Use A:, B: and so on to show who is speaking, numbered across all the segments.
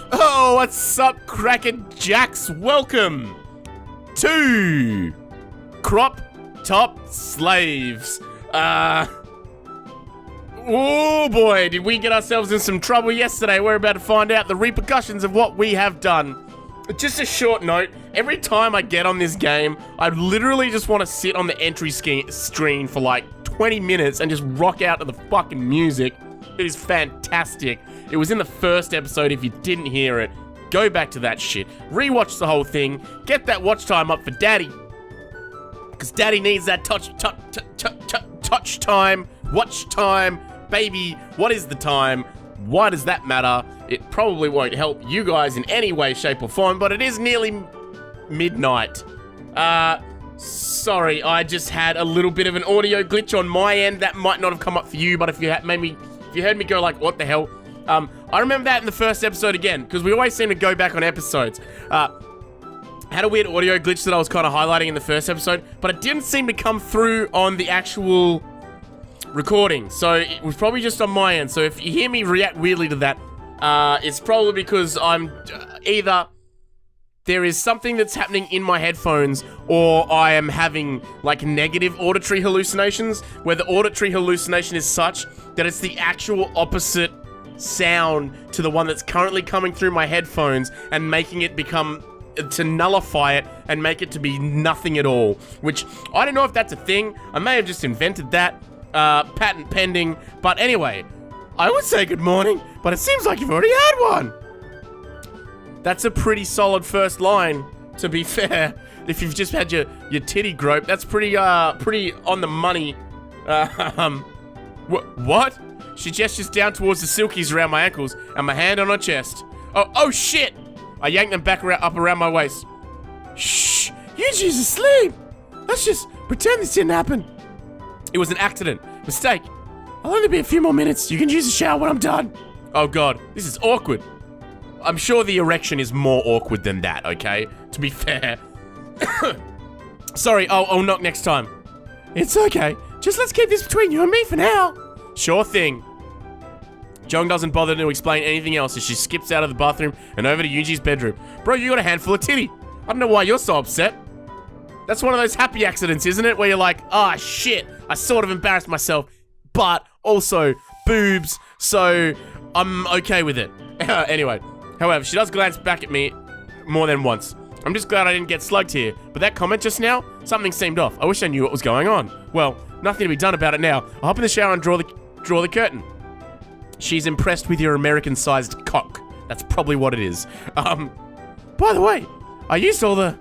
A: Oh, what's up, Kraken Jacks? Welcome to Crop Top Slaves. Oh boy, did we get ourselves in some trouble yesterday. We're about to find out the repercussions of what we have done. Just a short note, every time I get on this game, I literally just want to sit on the entry screen for like 20 minutes and just rock out to the fucking music. It is fantastic. It was in the first episode. If you didn't hear it, go back to that shit. Rewatch the whole thing. Get that watch time up for Daddy. Because Daddy needs that touch time, watch time. Baby, what is the time? Why does that matter? It probably won't help you guys in any way, shape, or form, but it is nearly midnight. Sorry, I just had a little bit of an audio glitch on my end. That might not have come up for you, but if you heard me go like, what the hell? I remember that in the first episode again, because we always seem to go back on episodes. Had a weird audio glitch that I was kind of highlighting in the first episode, but it didn't seem to come through on the actual recording, so it was probably just on my end. So if you hear me react weirdly to that, it's probably because I'm either there is something that's happening in my headphones, or I am having like negative auditory hallucinations, where the auditory hallucination is such that it's the actual opposite sound to the one that's currently coming through my headphones and making it to nullify it and make it to be nothing at all, which I don't know if that's a thing. I may have just invented that, patent pending, but anyway, I would say good morning, but it seems like you've already had one. That's a pretty solid first line, to be fair. If you've just had your titty grope, that's pretty on the money. What? She gestures down towards the silkies around my ankles and my hand on her chest. Oh shit! I yank them back up around my waist. Shh! Yuji's asleep! Let's just pretend this didn't happen. It was an accident. Mistake. I'll only be a few more minutes. You can use the shower when I'm done. Oh god, this is awkward. I'm sure the erection is more awkward than that, okay? To be fair. Sorry, I'll knock next time. It's okay. Just let's keep this between you and me for now. Sure thing. Jong doesn't bother to explain anything else as she skips out of the bathroom and over to Yuji's bedroom. Bro, you got a handful of titty. I don't know why you're so upset. That's one of those happy accidents, isn't it? Where you're like, ah, shit, I sort of embarrassed myself, but also boobs, so I'm okay with it. Anyway, however, she does glance back at me more than once. I'm just glad I didn't get slugged here, but that comment just now, something seemed off. I wish I knew what was going on. Well, nothing to be done about it now. I'll hop in the shower and draw the curtain. She's impressed with your American-sized cock. That's probably what it is. By the way, I used all the...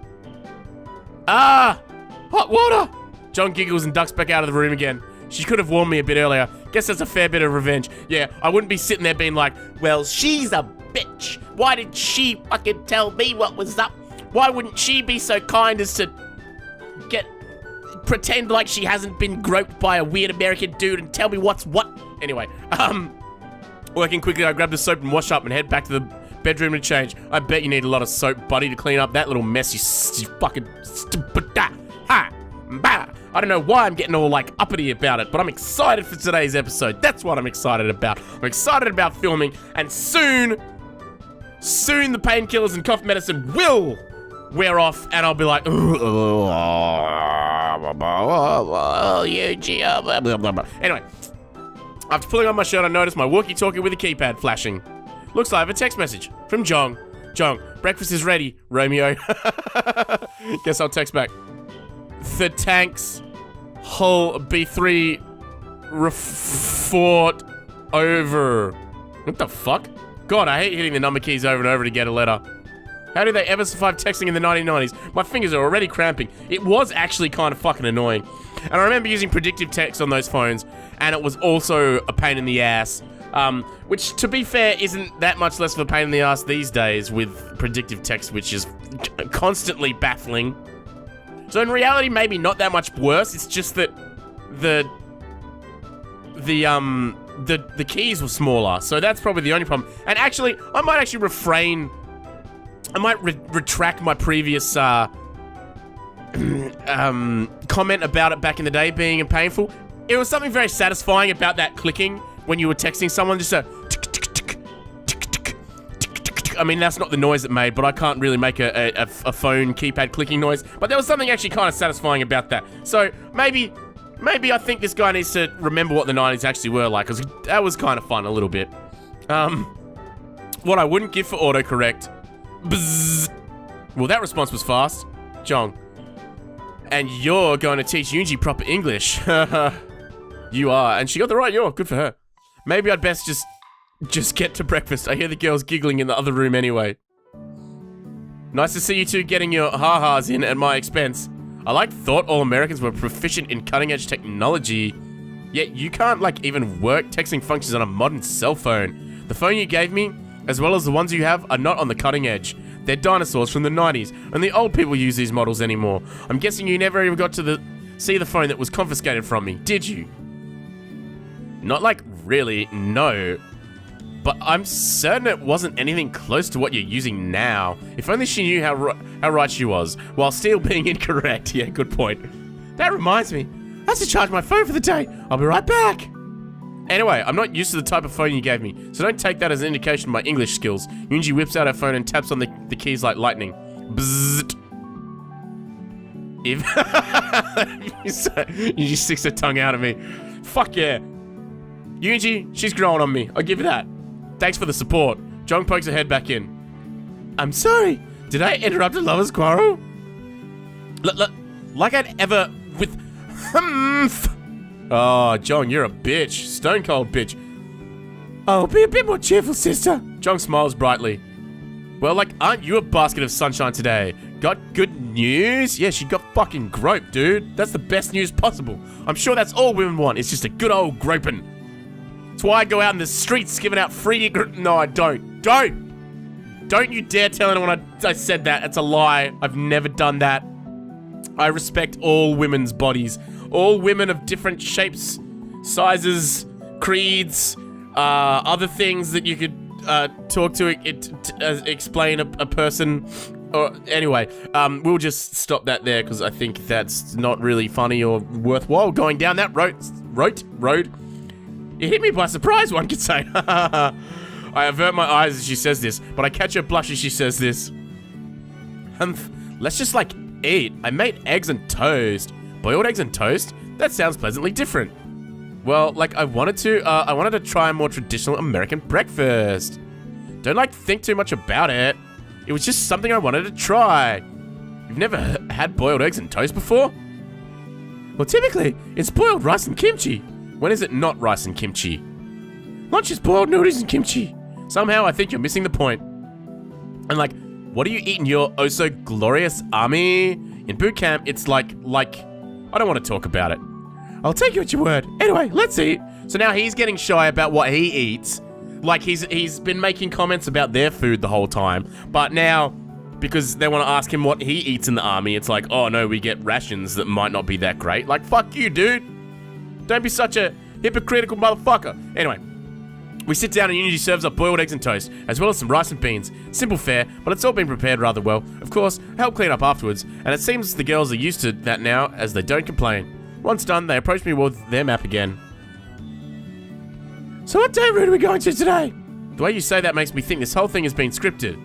A: hot water! John giggles and ducks back out of the room again. She could have warned me a bit earlier. Guess that's a fair bit of revenge. Yeah, I wouldn't be sitting there being like, well, she's a bitch. Why did she fucking tell me what was up? Why wouldn't she be so kind as to pretend like she hasn't been groped by a weird American dude and tell me what's what? Anyway, working quickly, I grab the soap and wash up and head back to the bedroom to change. I bet you need a lot of soap, buddy, to clean up that little mess, you fucking... I don't know why I'm getting all, like, uppity about it, but I'm excited for today's episode. That's what I'm excited about. I'm excited about filming, and soon the painkillers and cough medicine will wear off, and I'll be like, anyway, after pulling on my shirt, I noticed my walkie-talkie with a keypad flashing. Looks like I have a text message from Jong. Jong, breakfast is ready, Romeo. Guess I'll text back. The tanks hull B3 refort over. What the fuck? God, I hate hitting the number keys over and over to get a letter. How did they ever survive texting in the 1990s? My fingers are already cramping. It was actually kind of fucking annoying. And I remember using predictive text on those phones, and it was also a pain in the ass. Which, to be fair, isn't that much less of a pain in the ass these days with predictive text, which is constantly baffling. So in reality, maybe not that much worse. It's just that the keys were smaller, so that's probably the only problem. And actually, I might actually refrain. I might retract my previous comment about it back in the day being painful. It was something very satisfying about that clicking when you were texting someone, just a tick, tick, tick, tick, tick, tick, tick, I mean, that's not the noise it made, but I can't really make a phone keypad clicking noise. But there was something actually kind of satisfying about that. So maybe I think this guy needs to remember what the 90s actually were like, because that was kind of fun a little bit. What I wouldn't give for autocorrect. Bzzz. Well, that response was fast. Jong. And you're going to teach Yoonji proper English. You are. And she got the right yaw. Good for her. Maybe I'd best just get to breakfast. I hear the girls giggling in the other room anyway. Nice to see you two getting your ha-has in at my expense. I thought all Americans were proficient in cutting-edge technology. Yet you can't even work texting functions on a modern cell phone. The phone you gave me, as well as the ones you have, are not on the cutting edge. They're dinosaurs from the 90s. Only old people use these models anymore. I'm guessing you never even got to see the phone that was confiscated from me, did you? Not really, no. But I'm certain it wasn't anything close to what you're using now. If only she knew how right she was, while still being incorrect. Yeah, good point. That reminds me, I have to charge my phone for the day. I'll be right back. Anyway, I'm not used to the type of phone you gave me, so don't take that as an indication of my English skills. Yoonji whips out her phone and taps on the keys like lightning. Bzzzt. If Yoonji sticks her tongue out at me. Fuck yeah. Yoonji, she's growing on me. I'll give you that. Thanks for the support. Jong pokes her head back in. I'm sorry. Did I interrupt a lover's quarrel? Like I'd ever with humph. Oh, Jong, you're a bitch. Stone cold bitch. Oh, be a bit more cheerful, sister. Jong smiles brightly. Well, aren't you a basket of sunshine today? Got good news? Yeah, she got fucking groped, dude. That's the best news possible. I'm sure that's all women want. It's just a good old groping. That's why I go out in the streets giving out free... No, I don't. Don't you dare tell anyone I said that. It's a lie. I've never done that. I respect all women's bodies. All women of different shapes, sizes, creeds, other things that you could talk to explain a person. Or anyway, we'll just stop that there because I think that's not really funny or worthwhile going down that road. It hit me by surprise, one could say. I avert my eyes as she says this, but I catch her blush as she says this. Let's just eat. I made eggs and toast. Boiled eggs and toast? That sounds pleasantly different. Well, I wanted to try a more traditional American breakfast. Don't think too much about it. It was just something I wanted to try. You've never had boiled eggs and toast before? Well, typically, it's boiled rice and kimchi. When is it not rice and kimchi? Lunch is boiled noodles and kimchi. Somehow, I think you're missing the point. And what do you eat in your oh-so-glorious army? In boot camp, it's I don't want to talk about it. I'll take you at your word. Anyway, let's eat. So now he's getting shy about what he eats. He's been making comments about their food the whole time. But now, because they want to ask him what he eats in the army, it's oh no, we get rations that might not be that great. Fuck you, dude. Don't be such a hypocritical motherfucker. Anyway, we sit down and Yoonji serves up boiled eggs and toast, as well as some rice and beans. Simple fare, but it's all been prepared rather well. Of course, I help clean up afterwards, and it seems the girls are used to that now, as they don't complain. Once done, they approach me with their map again. So what day route are we going to today? The way you say that makes me think this whole thing has been scripted.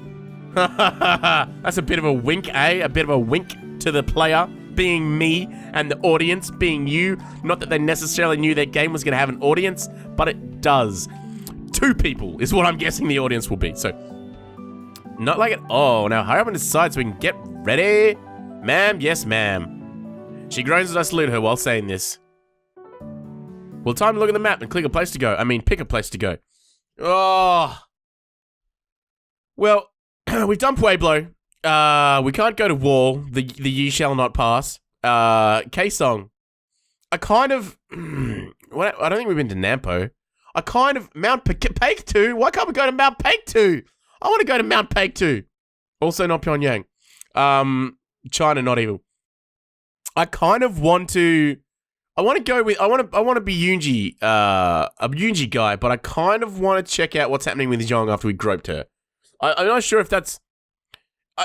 A: That's a bit of a wink, eh? A bit of a wink to the player, being me, and the audience being you. Not that they necessarily knew their game was going to have an audience, but it does. 2 people is what I'm guessing the audience will be. So, not like it. Oh, now hurry up and decide so we can get ready. Ma'am, yes, ma'am. She groans as I salute her while saying this. Well, time to look at the map and pick a place to go. Oh. Well, we've done Pueblo. We can't go to Wall. The ye shall not pass. Kaesong. I don't think we've been to Nampo. Mount Paektu. Why can't we go to Mount Paektu? I want to go to Mount Paektu. Also not Pyongyang. China, not evil. I want to be Yoonji, a Yoonji guy, but I kind of want to check out what's happening with Jong after we groped her. I'm not sure if that's... So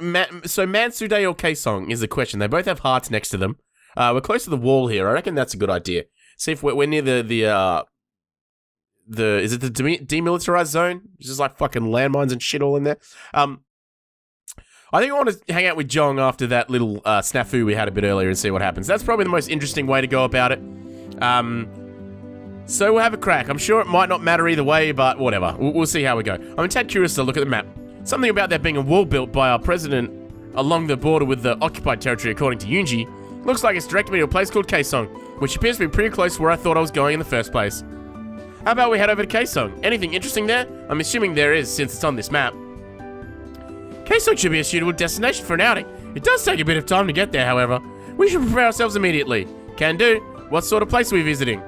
A: Mansudae or Kaesong is the question. They both have hearts next to them. We're close to the wall here. I reckon that's a good idea. See if we're near the is it the demilitarized zone? It's just like fucking landmines and shit all in there. I think I want to hang out with Jong after that little snafu we had a bit earlier and see what happens. That's probably the most interesting way to go about it. So we'll have a crack. I'm sure it might not matter either way, but whatever. We'll see how we go. I'm a tad curious to look at the map. Something about there being a wall built by our president along the border with the occupied territory, according to Yoonji, looks like it's directed me to a place called Kaesong, which appears to be pretty close to where I thought I was going in the first place. How about we head over to Kaesong? Anything interesting there? I'm assuming there is, since it's on this map. Kaesong should be a suitable destination for an outing. It does take a bit of time to get there, however. We should prepare ourselves immediately. Can do. What sort of place are we visiting?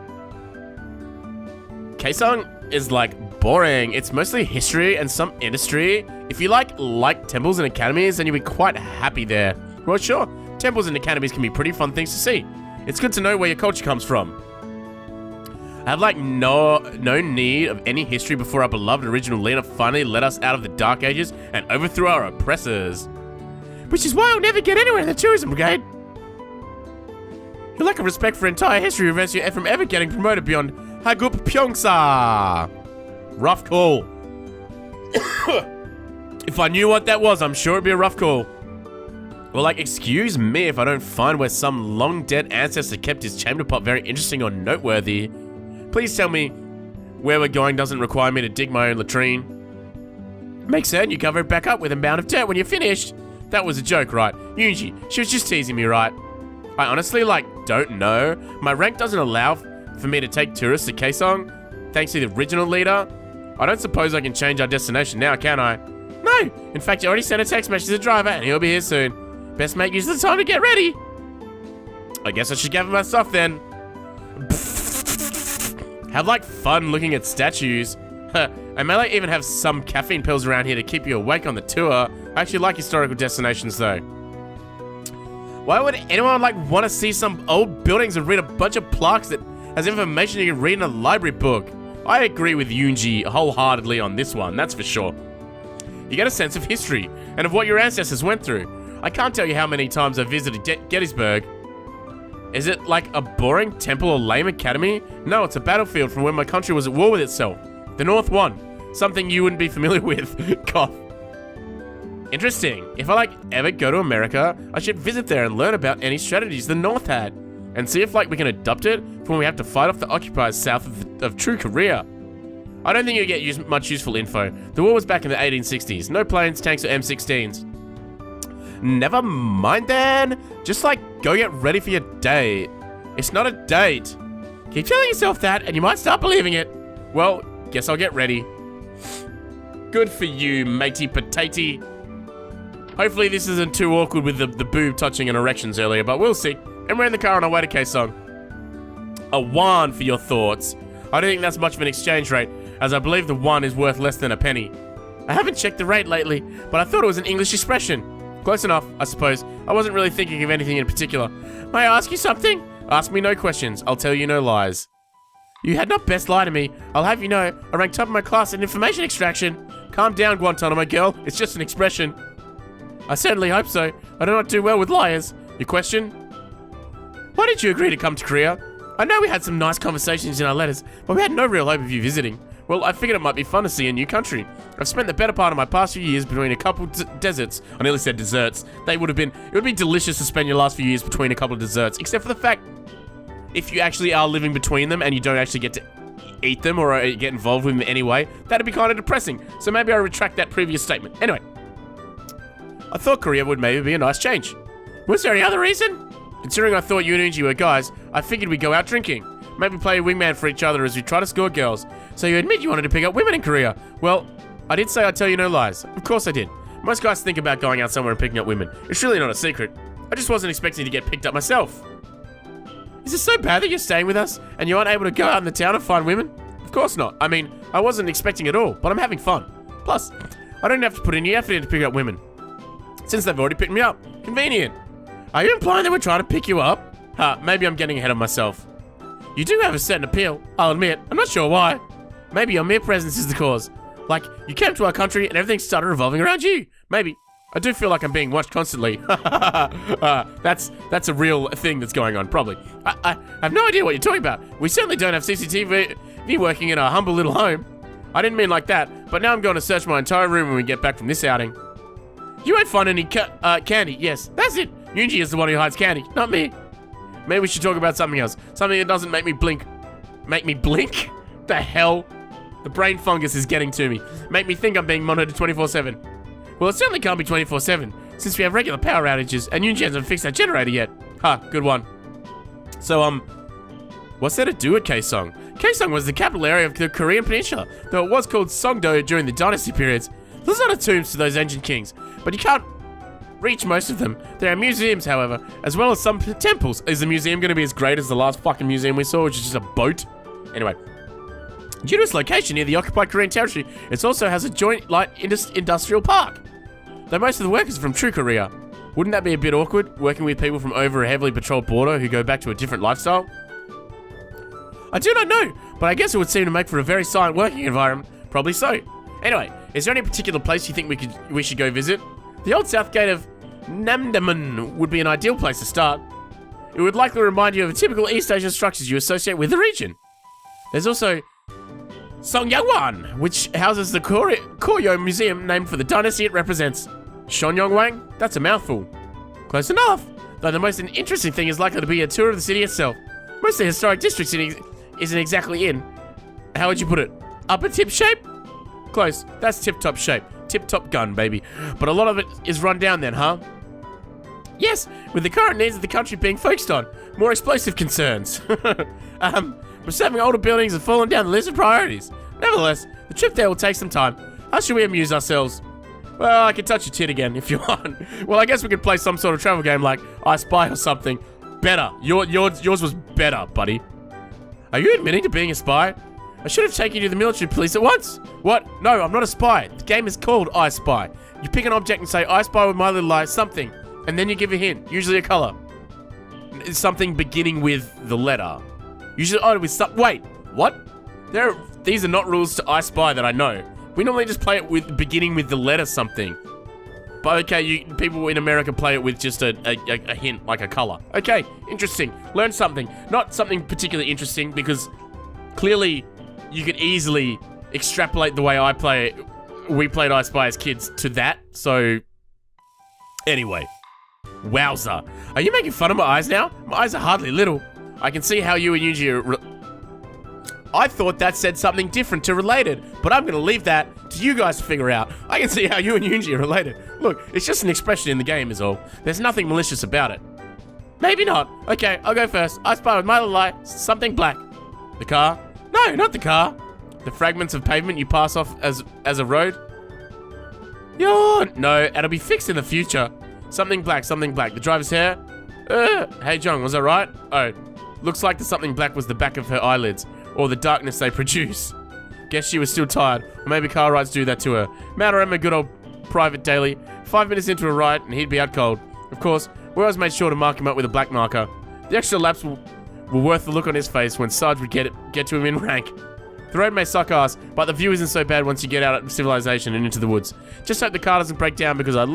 A: Kaesong is like boring. It's mostly history and some industry. If you like temples and academies, then you'll be quite happy there. Well, sure. Temples and academies can be pretty fun things to see. It's good to know where your culture comes from. I have no need of any history before our beloved original leader finally led us out of the Dark Ages and overthrew our oppressors. Which is why I'll never get anywhere in the tourism brigade. Your lack of respect for entire history prevents you from ever getting promoted beyond Hagup Pyeongsa. Rough call. If I knew what that was, I'm sure it'd be a rough call. Well, excuse me if I don't find where some long-dead ancestor kept his chamber pot very interesting or noteworthy. Please tell me where we're going doesn't require me to dig my own latrine. Make certain you cover it back up with a mound of dirt when you're finished. That was a joke, right? Yoonji, she was just teasing me, right? I honestly, don't know. My rank doesn't allow for me to take tourists to Kaesong, thanks to the original leader. I don't suppose I can change our destination now, can I? No! In fact, you already sent a text message to the driver, and he'll be here soon. Best make use of the time to get ready. I guess I should gather my stuff then. Have fun looking at statues. I may even have some caffeine pills around here to keep you awake on the tour. I actually like historical destinations though. Why would anyone want to see some old buildings and read a bunch of plaques that has information you can read in a library book? I agree with Yoonji wholeheartedly on this one, that's for sure. You get a sense of history and of what your ancestors went through. I can't tell you how many times I visited Gettysburg. Is it a boring temple or lame academy? No, it's a battlefield from when my country was at war with itself. The North won. Something you wouldn't be familiar with. Cough. Interesting. If I ever go to America, I should visit there and learn about any strategies the North had. And see if we can adopt it for when we have to fight off the occupiers south of true Korea. I don't think you'll get much useful info. The war was back in the 1860s. No planes, tanks, or M16s. Never mind then. Just go get ready for your date. It's not a date. Keep telling yourself that and you might start believing it. Well, guess I'll get ready. Good for you, matey potato. Hopefully this isn't too awkward with the boob touching and erections earlier, but we'll see. And we're in the car on our way to Kaesong. A 1 for your thoughts. I don't think that's much of an exchange rate, as I believe the 1 is worth less than a penny. I haven't checked the rate lately, but I thought it was an English expression. Close enough, I suppose. I wasn't really thinking of anything in particular. May I ask you something? Ask me no questions. I'll tell you no lies. You had not best lie to me. I'll have you know, I ranked top of my class in information extraction. Calm down, Guantanamo girl. It's just an expression. I certainly hope so. I do not do well with liars. Your question? Why did you agree to come to Korea? I know we had some nice conversations in our letters, but we had no real hope of you visiting. Well, I figured it might be fun to see a new country. I've spent the better part of my past few years between a couple deserts. I nearly said desserts. It would be delicious to spend your last few years between a couple of desserts, except for the fact, if you actually are living between them and you don't actually get to eat them or get involved with them in any way, that'd be kind of depressing. So maybe I retract that previous statement. Anyway, I thought Korea would maybe be a nice change. Was there any other reason? Considering I thought you and Unji were guys, I figured we'd go out drinking. Maybe play a wingman for each other as we try to score girls. So you admit you wanted to pick up women in Korea. Well, I did say I'd tell you no lies. Of course I did. Most guys think about going out somewhere and picking up women. It's really not a secret. I just wasn't expecting to get picked up myself. Is it so bad that you're staying with us and you aren't able to go out in the town and find women? Of course not. I mean, I wasn't expecting it all, but I'm having fun. Plus, I don't have to put any effort into picking up women, since they've already picked me up. Convenient. Are you implying that we're trying to pick you up? Maybe I'm getting ahead of myself. You do have a certain appeal, I'll admit. I'm not sure why. Maybe your mere presence is the cause. You came to our country and everything started revolving around you. Maybe. I do feel like I'm being watched constantly. That's a real thing that's going on, probably. I have no idea what you're talking about. We certainly don't have CCTV me working in a humble little home. I didn't mean like that, but now I'm going to search my entire room when we get back from this outing. You won't find any candy. Yes, that's it. Yunji is the one who hides candy, not me. Maybe we should talk about something else. Something that doesn't make me blink. Make me blink? The hell? The brain fungus is getting to me. Make me think I'm being monitored 24/7. Well, it certainly can't be 24/7, since we have regular power outages, and Yunji hasn't fixed that generator yet. Good one. So, what's there to do at Kaesong? Kaesong was the capital area of the Korean Peninsula, though it was called Songdo during the dynasty periods. There's a lot of tombs to those ancient kings, but you can't reach most of them. There are museums, however, as well as some temples. Is the museum going to be as great as the last fucking museum we saw, which is just a boat? Anyway. Due to its location near the occupied Korean territory, it also has a joint light industrial park. Though most of the workers are from true Korea. Wouldn't that be a bit awkward, working with people from over a heavily patrolled border who go back to a different lifestyle? I do not know, but I guess it would seem to make for a very silent working environment. Probably so. Anyway, is there any particular place you think we should go visit? The old south gate of Namdaman would be an ideal place to start. It would likely remind you of typical East Asian structures you associate with the region. There's also Songyangwan, which houses the Koryo Museum named for the dynasty it represents. Shongyangwang? That's a mouthful. Close enough. Though the most interesting thing is likely to be a tour of the city itself. Most of the historic district isn't exactly in. How would you put it? Upper tip shape? Close. That's tip-top shape. Tip-top gun, baby. But a lot of it is run down then, huh? Yes, with the current needs of the country being focused on. More explosive concerns. Preserving older buildings have fallen down the list of priorities. Nevertheless, the trip there will take some time. How should we amuse ourselves? Well, I can touch your tit again if you want. Well, I guess we could play some sort of travel game like I Spy or something. Better. Yours was better, buddy. Are you admitting to being a spy? I should have taken you to the military police at once. What? No, I'm not a spy. The game is called I Spy. You pick an object and say, I spy with my little eye something. And then you give a hint, usually a color. It's something beginning with the letter. Usually, wait, what? These are not rules to I Spy that I know. We normally just play it with beginning with the letter something. But okay, people in America play it with just a hint, like a color. Okay, interesting. Learn something. Not something particularly interesting, because clearly you could easily extrapolate the way I play it. We played I Spy as kids to that, so anyway. Wowza. Are you making fun of my eyes now? My eyes are hardly little. I can see how you and Yuji are I thought that said something different to related, but I'm going to leave that to you guys to figure out. I can see how you and Yuji are related. Look, it's just an expression in the game is all. There's nothing malicious about it. Maybe not. Okay, I'll go first. I spy with my little eye something black. The car? No, not the car. The fragments of pavement you pass off as a road? No, it'll be fixed in the future. Something black, something black. The driver's hair? Hey, Jong, was that right? Oh, looks like the something black was the back of her eyelids, or the darkness they produce. Guess she was still tired, or maybe car rides do that to her. Matt or Emma, good old private daily. 5 minutes into a ride, and he'd be out cold. Of course, we always made sure to mark him up with a black marker. The extra laps were worth the look on his face when Sarge would get to him in rank. The road may suck ass, but the view isn't so bad once you get out of civilization and into the woods. Just hope the car doesn't break down, because I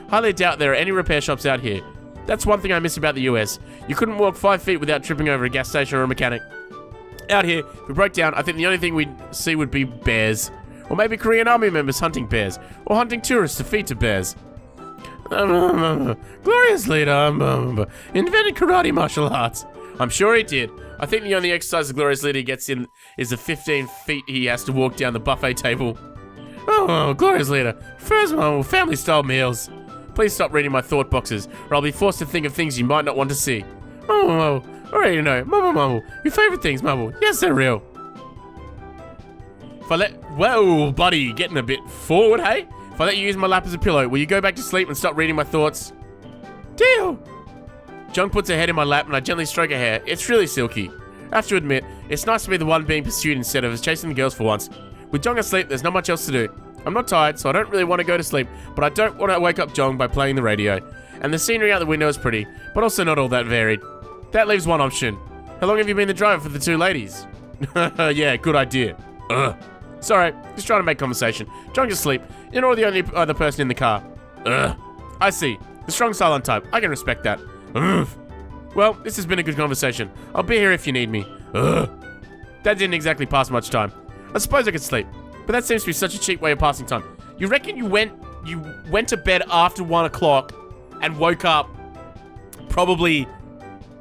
A: highly doubt there are any repair shops out here. That's one thing I miss about the US. You couldn't walk 5 feet without tripping over a gas station or a mechanic. Out here, if we broke down, I think the only thing we'd see would be bears. Or maybe Korean army members hunting bears. Or hunting tourists to feed to bears. Glorious leader invented karate martial arts. I'm sure he did. I think the only exercise the glorious leader gets in is the 15 feet he has to walk down the buffet table. Oh, glorious leader. First family-style meals. Please stop reading my thought boxes, or I'll be forced to think of things you might not want to see. Already know. Mumble. Your favorite things, Mumble. Yes, they're real. Whoa, buddy, getting a bit forward, hey? If I let you use my lap as a pillow, will you go back to sleep and stop reading my thoughts? Deal. Jung puts her head in my lap and I gently stroke her hair. It's really silky. I have to admit, it's nice to be the one being pursued instead of chasing the girls for once. With Jung asleep, there's not much else to do. I'm not tired, so I don't really want to go to sleep, but I don't want to wake up Jong by playing the radio. And the scenery out the window is pretty, but also not all that varied. That leaves one option. How long have you been the driver for the two ladies? Yeah, good idea. Sorry, just trying to make conversation. Jong's asleep. You're the only other person in the car. I see. The strong silent type. I can respect that. Well, this has been a good conversation. I'll be here if you need me. That didn't exactly pass much time. I suppose I could sleep, but that seems to be such a cheap way of passing time. You reckon you went to bed after 1 o'clock and woke up probably,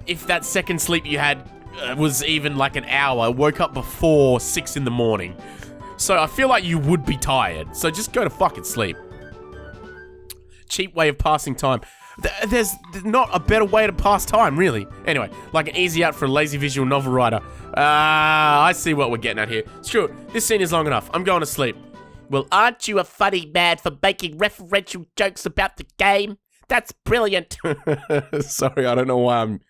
A: if that second sleep you had was even like an hour, woke up before 6 in the morning. So I feel like you would be tired. So just go to fucking sleep. Cheap way of passing time. There's not a better way to pass time, really. Anyway, like an easy out for a lazy visual novel writer. I see what we're getting at here. Screw it. This scene is long enough. I'm going to sleep. Well, aren't you a funny man for making referential jokes about the game? That's brilliant. Sorry, I don't know why I'm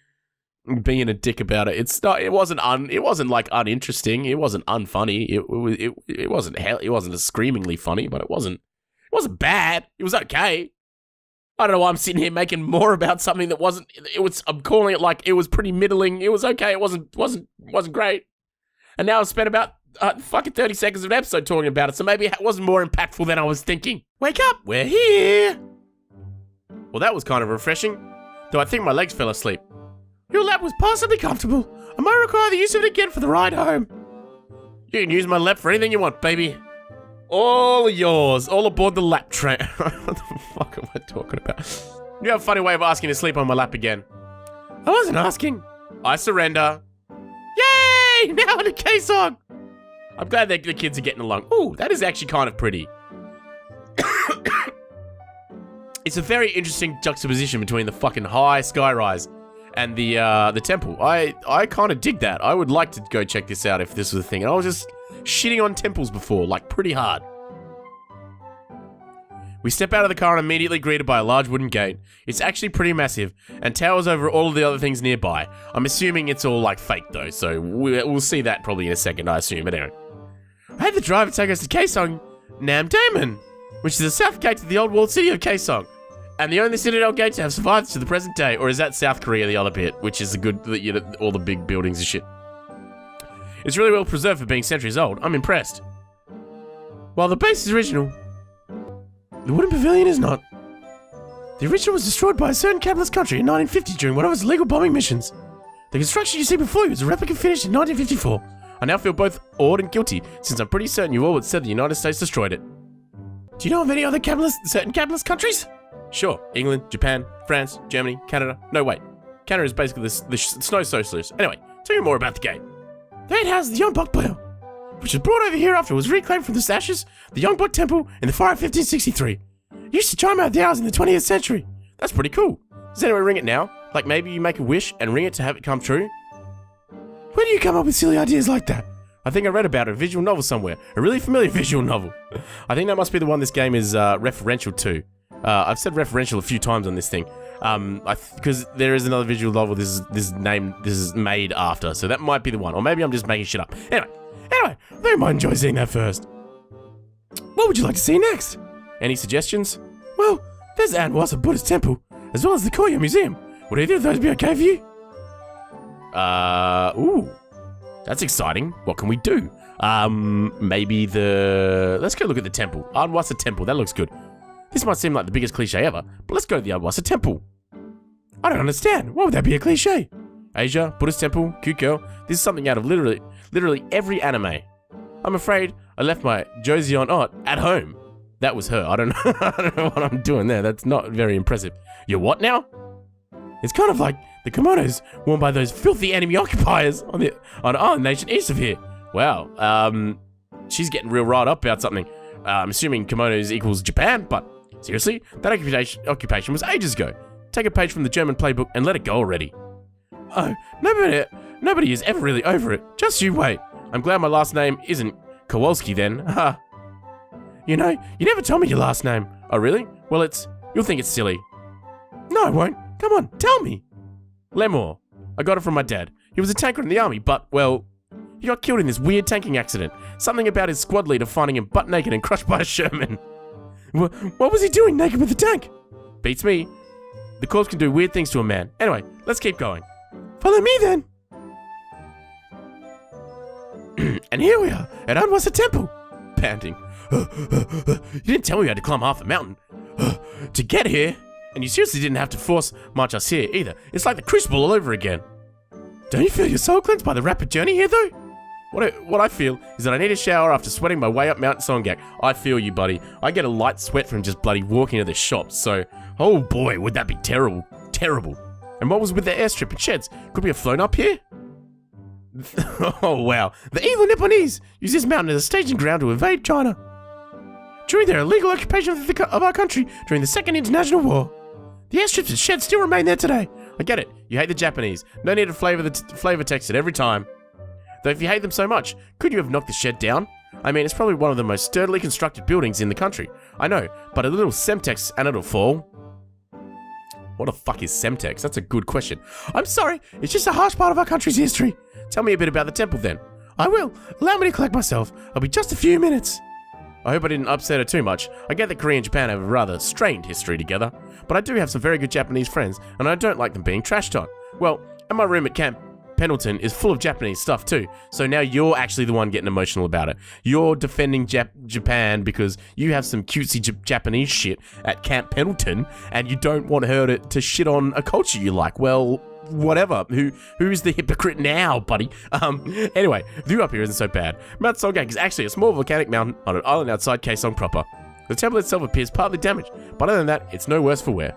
A: being a dick about it. It's not. It wasn't like uninteresting. It wasn't unfunny. It wasn't hell. It wasn't screamingly funny, but it wasn't bad. It was okay. I don't know why I'm sitting here making more about something that wasn't. I'm calling it like it was pretty middling. It was okay. It wasn't great. And now I've spent about fucking 30 seconds of an episode talking about it. So maybe it wasn't more impactful than I was thinking. Wake up! We're here. Well, that was kind of refreshing. Though I think my legs fell asleep. Your lap was passably comfortable. I might require the use of it again for the ride home. You can use my lap for anything you want, baby. All yours. All aboard the lap train. What the fuck am I talking about? You have a funny way of asking to sleep on my lap again. I wasn't asking. I surrender. Yay! Now in a Kaesong. I'm glad that the kids are getting along. Ooh, that is actually kind of pretty. It's a very interesting juxtaposition between the fucking high skyrise and the temple. I kind of dig that. I would like to go check this out if this was a thing. And I was just shitting on temples before, like pretty hard. We step out of the car and immediately greeted by a large wooden gate. It's actually pretty massive and towers over all of the other things nearby. I'm assuming it's all like fake though, so we'll see that probably in a second, I assume. But anyway, I had the driver take us to Kaesong Nam Daemon, which is the south gate to the old walled city of Kaesong, and the only citadel gate to have survived to the present day. Or is that South Korea, the other bit, which is the good, all the big buildings and shit. It's really well preserved for being centuries old. I'm impressed. While the base is original, the wooden pavilion is not. The original was destroyed by a certain capitalist country in 1950 during one of its illegal bombing missions. The construction you see before you is a replica finished in 1954. I now feel both awed and guilty, since I'm pretty certain you all would said the United States destroyed it. Do you know of any other certain capitalist countries? Sure, England, Japan, France, Germany, Canada. No, wait. Canada is basically the snow socialist. Anyway, tell me more about the gate. The gate houses the Yongbok Player, which was brought over here after it was reclaimed from the ashes, the Yongbok Temple, in the fire of 1563. It used to chime out the hours in the 20th century. That's pretty cool. Does anyone ring it now? Like maybe you make a wish and ring it to have it come true? Where do you come up with silly ideas like that? I think I read about it in a visual novel somewhere. A really familiar visual novel. I think that must be the one this game is referential to. I've said referential a few times on this thing. Because there is another visual novel this is made after, so that might be the one. Or maybe I'm just making shit up. Anyway, I think I might enjoy seeing that first. What would you like to see next? Any suggestions? Well, there's the Anwasa Buddhist Temple, as well as the Koya Museum. Would either of those be okay for you? Ooh. That's exciting. What can we do? Maybe let's go look at the temple. Anwasa Temple, that looks good. This might seem like the biggest cliche ever, but let's go to the Anwasa Temple. I don't understand. Why would that be a cliche? Asia, Buddhist Temple, cute girl. This is something out of literally every anime. I'm afraid I left my Joseon Ot at home. That was her. I don't know. I don't know what I'm doing there. That's not very impressive. You're what now? It's kind of like the kimonos worn by those filthy enemy occupiers on our nation east of here. Wow. She's getting real riled up about something. I'm assuming kimonos equals Japan, but seriously, that occupation was ages ago. Take a page from the German playbook and let it go already. Oh, nobody is ever really over it. Just you wait. I'm glad my last name isn't Kowalski then. Ha. You know, you never told me your last name. Oh, really? Well, you'll think it's silly. No, I won't. Come on, tell me. Lemore. I got it from my dad. He was a tanker in the army, but, well, he got killed in this weird tanking accident. Something about his squad leader finding him butt naked and crushed by a Sherman. What was he doing naked with the tank? Beats me. The corpse can do weird things to a man. Anyway, let's keep going. Follow me then. And here we are at Anwasa Temple. Panting. You didn't tell me we had to climb half the mountain to get here. And you seriously didn't have to force march us here either. It's like the Crucible all over again. Don't you feel your soul cleansed by the rapid journey here though? What I feel is that I need a shower after sweating my way up Mount Songgak. I feel you, buddy. I get a light sweat from just bloody walking to the shops, so... Oh boy, would that be terrible. Terrible. And what was with the airstrip and sheds? Could we have flown up here? Oh wow. The evil Nipponese use this mountain as a staging ground to invade China. During their illegal occupation of our country during the Second International War. The airstrips and sheds still remain there today. I get it. You hate the Japanese. No need to flavor text it every time. Though if you hate them so much, could you have knocked the shed down? I mean, it's probably one of the most sturdily constructed buildings in the country. I know, but a little semtex and it'll fall. What the fuck is semtex? That's a good question. I'm sorry, it's just a harsh part of our country's history. Tell me a bit about the temple then. I will. Allow me to collect myself. I'll be just a few minutes. I hope I didn't upset her too much. I get that Korea and Japan have a rather strained history together, but I do have some very good Japanese friends, and I don't like them being trashed on. Well, and my room at Camp Pendleton is full of Japanese stuff too, so now you're actually the one getting emotional about it. You're defending Japan because you have some cutesy Japanese shit at Camp Pendleton, and you don't want her to shit on a culture you like. Well, whatever. Who's the hypocrite now, buddy? Anyway, the view up here isn't so bad. Mount Songgak is actually a small volcanic mountain on an island outside Kaesong proper. The temple itself appears partly damaged, but other than that, it's no worse for wear.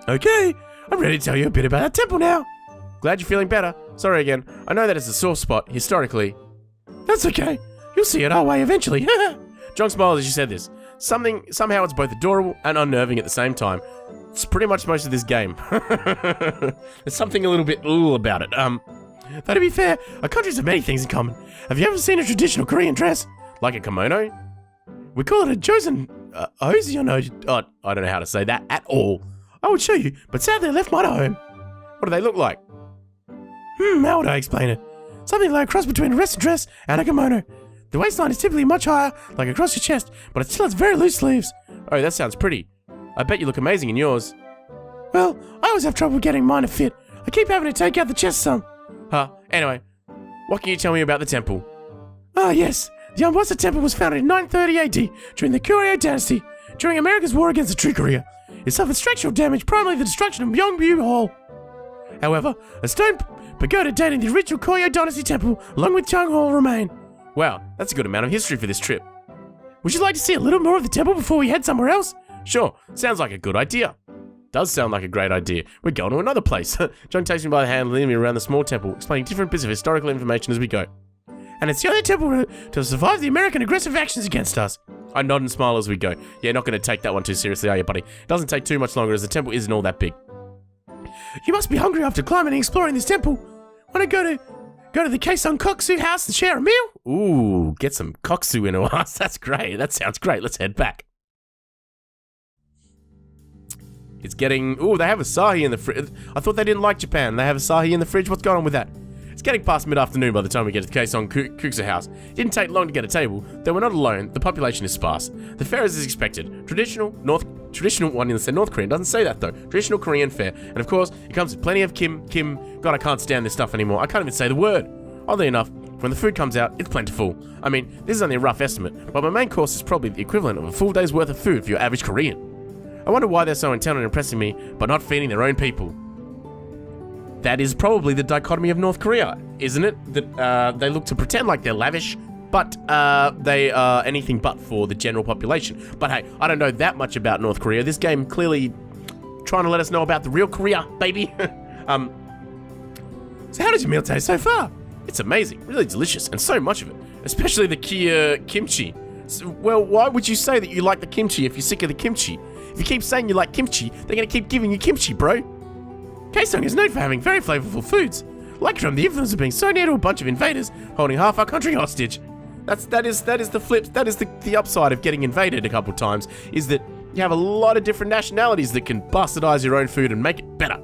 A: Okay, I'm ready to tell you a bit about our temple now. Glad you're feeling better. Sorry again. I know that it's a sore spot, historically. That's okay. You'll see it our way eventually. John smiled as you said this. Somehow it's both adorable and unnerving at the same time. It's pretty much most of this game. There's something a little bit about it. Though to be fair, our countries have many things in common. Have you ever seen a traditional Korean dress? Like a kimono? We call it a joseon... I don't know how to say that at all. I would show you, but sadly I left mine at home. What do they look like? How would I explain it? Something like a cross between a western dress and a kimono. The waistline is typically much higher, like across your chest, but it still has very loose sleeves. Oh, that sounds pretty. I bet you look amazing in yours. Well, I always have trouble getting mine to fit. I keep having to take out the chest some. Anyway, what can you tell me about the temple? Yes. The Amwasa Temple was founded in 930 AD during the Goryeo dynasty, during America's war against the True Korea. It suffered structural damage, primarily the destruction of Myeongbu Hall. However, a stone pagoda dating the original Goryeo dynasty temple, along with Chung Hall, remain. Wow, that's a good amount of history for this trip. Would you like to see a little more of the temple before we head somewhere else? Sure, sounds like a good idea. Does sound like a great idea. We're going to another place. John takes me by the hand, leading me around the small temple, explaining different bits of historical information as we go. And it's the only temple to survive the American aggressive actions against us. I nod and smile as we go. Yeah, not going to take that one too seriously, are you, buddy? It doesn't take too much longer as the temple isn't all that big. You must be hungry after climbing and exploring this temple. Want to go to the Kaesong Koksu house and share a meal? Ooh, get some koksu in us. That's great. That sounds great. Let's head back. It's getting... Ooh, they have asahi in the fridge. I thought they didn't like Japan. They have asahi in the fridge. What's going on with that? It's getting past mid-afternoon by the time we get to the Kaesong Koksu house. It didn't take long to get a table. Though we're not alone, the population is sparse. The fare is as expected. Traditional one in the North Korean. Doesn't say that though. Traditional Korean fare. And of course, it comes with plenty of kim. God, I can't stand this stuff anymore. I can't even say the word. Oddly enough, when the food comes out, it's plentiful. I mean, this is only a rough estimate, but my main course is probably the equivalent of a full day's worth of food for your average Korean. I wonder why they're so intent on impressing me, but not feeding their own people. That is probably the dichotomy of North Korea, isn't it? That they look to pretend like they're lavish, but they are anything but for the general population. But hey, I don't know that much about North Korea. This game clearly trying to let us know about the real Korea, baby. So how does your meal taste so far? It's amazing, really delicious, and so much of it, especially the kimchi. So, well, why would you say that you like the kimchi if you're sick of the kimchi? If you keep saying you like kimchi, they're gonna keep giving you kimchi, bro. Kaesong is known for having very flavorful foods, like from the influence of being so near to a bunch of invaders holding half our country hostage. That is the flip. That is the upside of getting invaded a couple times, is that you have a lot of different nationalities that can bastardize your own food and make it better.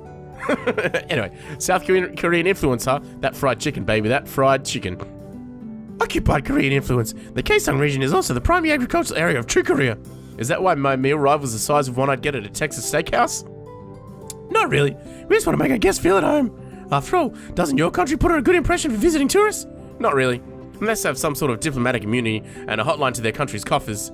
A: Anyway, South Korean influence, huh? That fried chicken, baby. That fried chicken. Occupied Korean influence. The Kaesong region is also the primary agricultural area of True Korea. Is that why my meal rivals the size of one I'd get at a Texas steakhouse? Not really. We just want to make our guests feel at home. After all, doesn't your country put on a good impression for visiting tourists? Not really. Unless they have some sort of diplomatic immunity and a hotline to their country's coffers.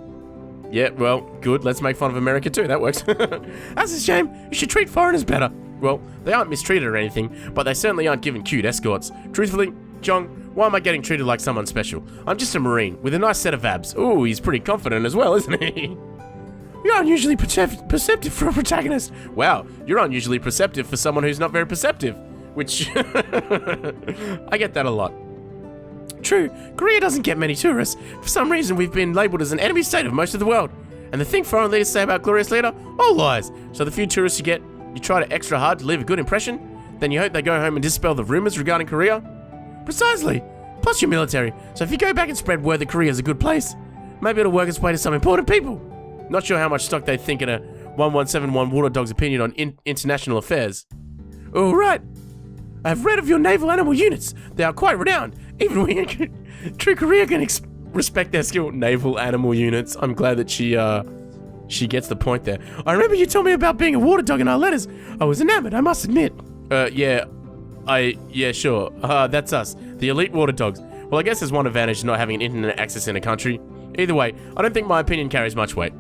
A: Yeah, well, good. Let's make fun of America too. That works. That's a shame. You should treat foreigners better. Well, they aren't mistreated or anything, but they certainly aren't given cute escorts. Truthfully, Jong, Why am I getting treated like someone special? I'm just a Marine with a nice set of abs. Ooh, he's pretty confident as well, isn't he? You're unusually perceptive for a protagonist. Wow, you're unusually perceptive for someone who's not very perceptive. Which, I get that a lot. True, Korea doesn't get many tourists. For some reason, we've been labelled as an enemy state of most of the world. And the thing foreign leaders say about glorious leader, all lies. So the few tourists you get, you try to extra hard to leave a good impression, then you hope they go home and dispel the rumours regarding Korea. Precisely. Plus you're military, so if you go back and spread word that Korea is a good place, maybe it'll work its way to some important people. Not sure how much stock they think in a 1171 Water Dog's opinion on international affairs. All right. I've read of your naval animal units. They are quite renowned. Even we in true Korea can respect their skill. Naval animal units. I'm glad that she gets the point there. I remember you told me about being a water dog in our letters. I was enamored, I must admit. Yeah, sure. That's us. The elite water dogs. Well, I guess there's one advantage to not having an internet access in a country. Either way, I don't think my opinion carries much weight.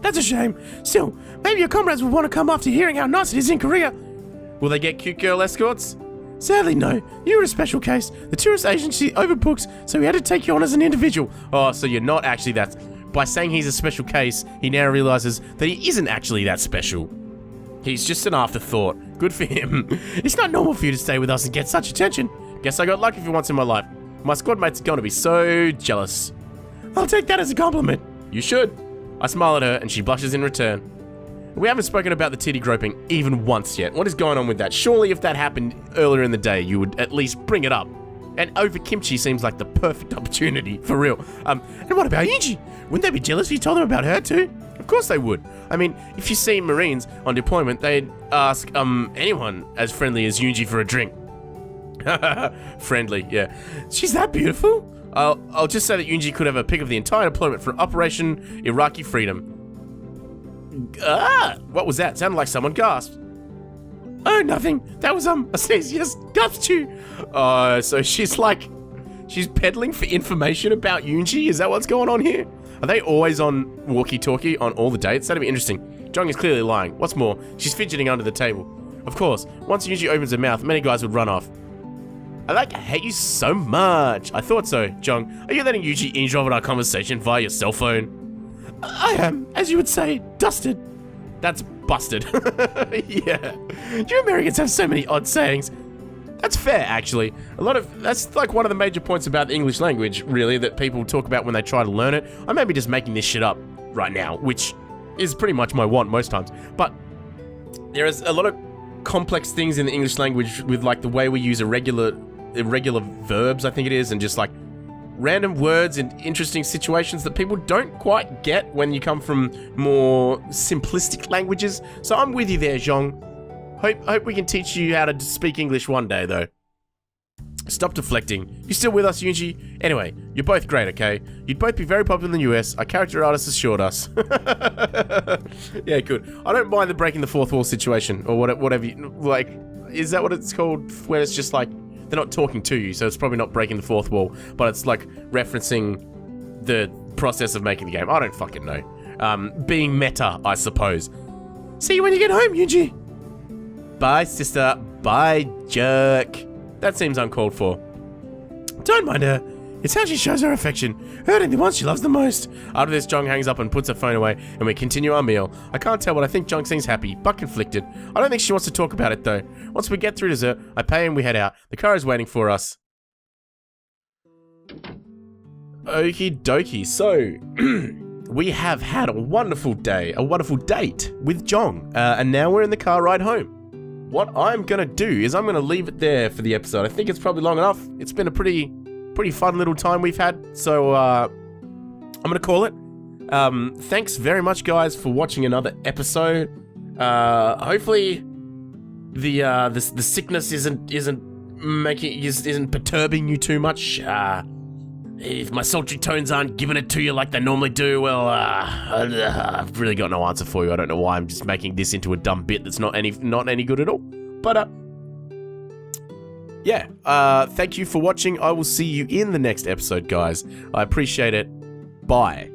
A: That's a shame. Still, maybe your comrades will want to come after hearing how nice it is in Korea. Will they get cute girl escorts? Sadly, no. You were a special case. The tourist agency overbooked, so we had to take you on as an individual. Oh, so you're not actually that... By saying he's a special case, he now realizes that he isn't actually that special. He's just an afterthought. Good for him. It's not normal for you to stay with us and get such attention. Guess I got lucky for once in my life. My squad mates are going to be so jealous. I'll take that as a compliment. You should. I smile at her and she blushes in return. We haven't spoken about the titty groping even once yet. What is going on with that? Surely if that happened earlier in the day, you would at least bring it up. And over kimchi seems like the perfect opportunity, for real. And what about Yuji? Wouldn't they be jealous if you told them about her too? Of course they would. I mean, if you see Marines on deployment, they'd ask anyone as friendly as Yuji for a drink. Friendly, yeah. She's that beautiful? I'll just say that Yuji could have a pick of the entire deployment for Operation Iraqi Freedom. What was that? Sounded like someone gasped. Oh, nothing. That was, a sneeze. Yes, gasped you. So she's peddling for information about Yuji? Is that what's going on here? Are they always on walkie-talkie on all the dates? That'd be interesting. Jong is clearly lying. What's more, she's fidgeting under the table. Of course, once Yuji opens her mouth, many guys would run off. I hate you so much. I thought so. Jong, are you letting Yuji eavesdrop on our conversation via your cell phone? I am, as you would say, dusted. That's busted. Yeah. You Americans have so many odd sayings. That's fair, actually. That's like one of the major points about the English language, really, that people talk about when they try to learn it. I may be just making this shit up right now, which is pretty much my want most times. But there is a lot of complex things in the English language with like the way we use irregular verbs, I think it is, and just like random words in interesting situations that people don't quite get when you come from more simplistic languages. So I'm with you there, Zhong. Hope we can teach you how to speak English one day, though. Stop deflecting. You still with us, Yuji? Anyway, you're both great, okay? You'd both be very popular in the US. Our character artist assured us. Yeah, good. I don't mind the breaking the fourth wall situation, or whatever you, like, is that what it's called? Where it's just like, they're not talking to you, so it's probably not breaking the fourth wall, but it's like referencing the process of making the game. I don't fucking know. Being meta, I suppose. See you when you get home, Yuji. Bye, sister. Bye, jerk. That seems uncalled for. Don't mind her. It's how she shows her affection, hurting the ones she loves the most. After this, Jong hangs up and puts her phone away, and we continue our meal. I can't tell, but I think Jong seems happy, but conflicted. I don't think she wants to talk about it, though. Once we get through dessert, I pay and we head out. The car is waiting for us. Okie dokie. So, we have had a wonderful day, a wonderful date with Jong, and now we're in the car ride home. What I'm gonna do is I'm gonna leave it there for the episode. I think it's probably long enough. It's been a pretty fun little time we've had, so I'm gonna call it. Thanks very much, guys, for watching another episode. Hopefully the sickness isn't perturbing you too much. If my sultry tones aren't giving it to you like they normally do, well, I've really got no answer for you. I don't know why I'm just making this into a dumb bit that's not any good at all. But yeah, thank you for watching. I will see you in the next episode, guys. I appreciate it. Bye.